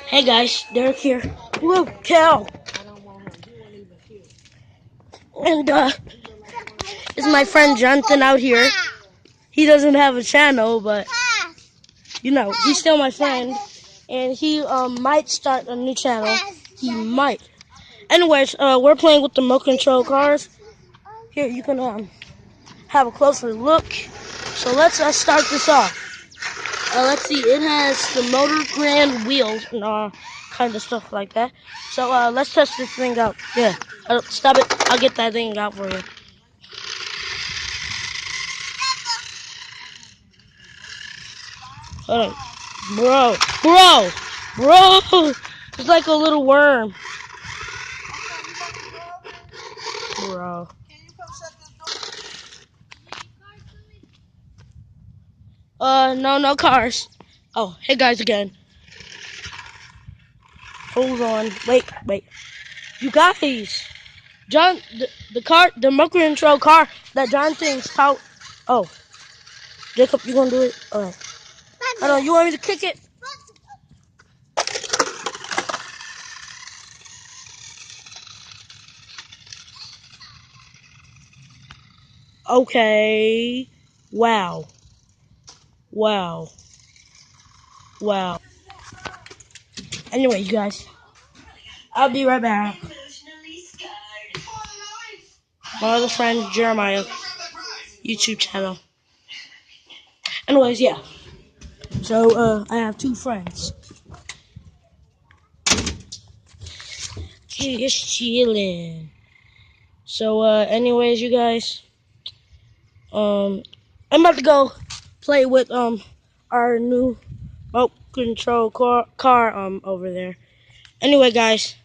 Hey guys, Derrick here. Blue cow. And is my friend Jonathan out here. He doesn't have a channel, but you know, he's still my friend. And he might start a new channel. He might. Anyways, we're playing with the remote control cars. Here, you can have a closer look. So let's start this off. Let's see, it has the motor grand wheels and kind of stuff like that. So let's test this thing out. Yeah, stop it. I'll get that thing out for you. Hold on. Bro. It's like a little worm. Bro. No cars. Oh, hey guys again. Hold on. Wait. You guys. John, the remote control car that John thinks how. Oh, Jacob, you gonna do it? Alright. Hold on, you want me to kick it? Okay. Wow. Anyway, you guys, I'll be right back. My other friend Jeremiah YouTube channel. Anyways, yeah. So I have two friends. Just chilling. So anyways, you guys, I'm about to go play with our new remote control car over there. Anyway, guys.